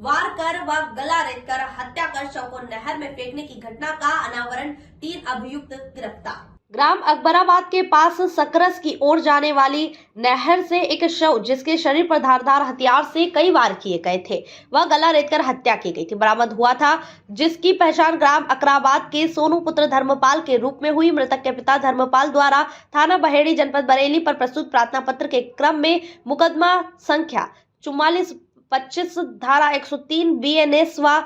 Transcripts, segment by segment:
वार कर व गला रेतकर हत्या कर शव को नहर में फेंकने की घटना का अनावरण, 3 अभियुक्त गिरफ्तार। ग्राम अकबराबाद के पास सकरस की ओर जाने वाली नहर से एक शव जिसके शरीर पर धारदार हथियार से कई वार किए गए थे वह गला रेतकर हत्या की गई थी बरामद हुआ था, जिसकी पहचान ग्राम अकबराबाद के सोनू पुत्र धर्मपाल के रूप में हुई। मृतक के पिता धर्मपाल द्वारा थाना बहेड़ी जनपद बरेली पर प्रस्तुत प्रार्थना पत्र के क्रम में मुकदमा संख्या 4425 धारा 103 BNS व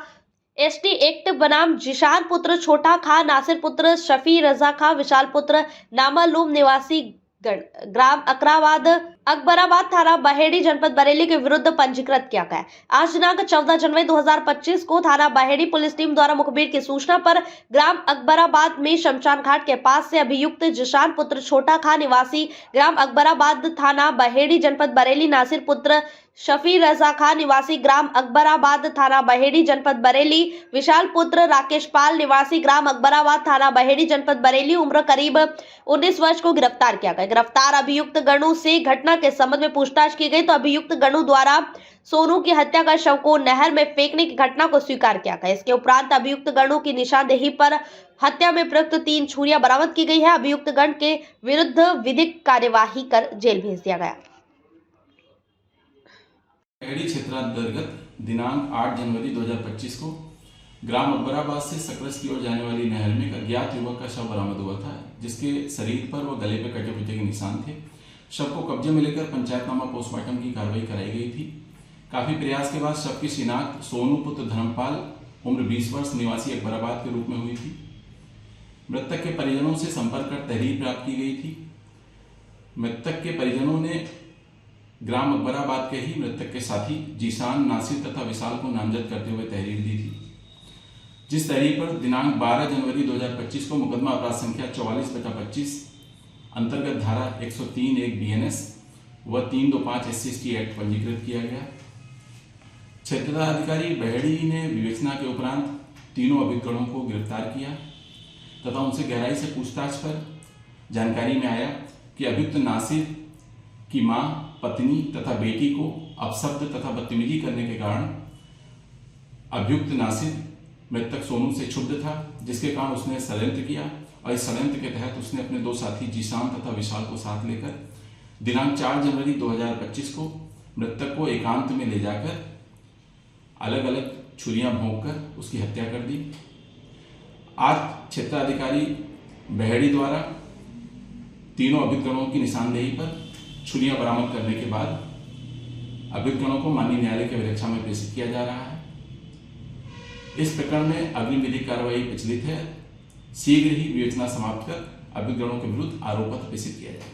ST एक्ट बनाम जिशान पुत्र छोटा खा, नासिर पुत्र शफी रजा खा, विशाल पुत्र नामालूम निवासी ग्राम अकबराबाद थाना बहेड़ी जनपद बरेली के विरुद्ध पंजीकृत किया गया। आज दिनांक 14 जनवरी 2025 को थाना बहेड़ी पुलिस टीम द्वारा मुखबिर की सूचना पर ग्राम अकबराबाद में शमशान घाट के पास से अभियुक्त जिशान पुत्र छोटा खा निवासी ग्राम अकबराबाद थाना बहेड़ी जनपद बरेली, नासिर पुत्र शफी रजा खान निवासी ग्राम अकबराबाद थाना बहेड़ी जनपद बरेली, विशाल पुत्र राकेश पाल निवासी ग्राम अकबराबाद थाना बहेड़ी जनपद बरेली उम्र करीब 19 वर्ष को गिरफ्तार किया गया। गिरफ्तार अभियुक्त गणु से घटना के संबंध में पूछताछ की गई तो अभियुक्त गणु द्वारा सोनू की हत्या कर शव को नहर में फेंकने की घटना को स्वीकार किया गया। इसके उपरांत अभियुक्त गणु की निशानदेही पर हत्या में प्रयुक्त 3 छुरियां बरामद की गई है। अभियुक्त गण के विरुद्ध विधिक कार्यवाही कर जेल भेज दिया गया। बहेड़ी क्षेत्रांतर्गत दिनांक 8 जनवरी 2025 को ग्राम अकबराबाद से सकरस की ओर जाने वाली नहर में एक अज्ञात युवक का शव बरामद हुआ था, जिसके शरीर पर व गले पर कटे पुटे के निशान थे। शव को कब्जे में लेकर पंचायतनामा पोस्टमार्टम की कार्रवाई कराई गई थी। काफी प्रयास के बाद शव की शिनाख्त सोनू पुत्र धर्मपाल उम्र 20 वर्ष निवासी अकबराबाद के रूप में हुई थी। मृतक के परिजनों से संपर्क कर तहरीर प्राप्त की गई थी। मृतक के परिजनों ने ग्राम अकबराबाद के ही मृतक के साथी जीशान, नासिर तथा विशाल को नामजद करते हुए तहरीर दी थी, जिस तहरीर पर दिनांक 12 जनवरी 2025 को मुकदमा अपराध संख्या 44/25 अंतर्गत धारा 103(1) BNS व 325 SC/ST एक्ट पंजीकृत किया गया। क्षेत्राधिकारी बहेड़ी ने विवेचना के उपरांत तीनों अभियुक्तों को गिरफ्तार किया तथा उनसे गहराई से पूछताछ पर जानकारी में आया कि अभियुक्त नासिर की मां, पत्नी तथा बेटी को अपशब्द तथा बदतमीजी करने के कारण अभियुक्त नासिर मृतक सोनू से क्षुब्ध था, जिसके कारण उसने षड्यंत्र किया और इस षड्यंत्र के तहत उसने अपने 2 साथी जीशान तथा विशाल को साथ लेकर दिनांक 4 जनवरी 2025 को मृतक को एकांत में ले जाकर अलग अलग छुरियां भोंककर उसकी हत्या कर दी। आज क्षेत्राधिकारी बहेड़ी द्वारा तीनों अभियुक्तों की निशानदेही पर छुरियां बरामद करने के बाद अभियुक्तों को माननीय न्यायालय के विवेचना में प्रेषित किया जा रहा है। इस प्रकरण में अग्रिम विधिक कार्रवाई प्रचलित है। शीघ्र ही विवेचना समाप्त कर अभियुक्तों के विरुद्ध आरोप पत्र प्रेषित किया जाएगा।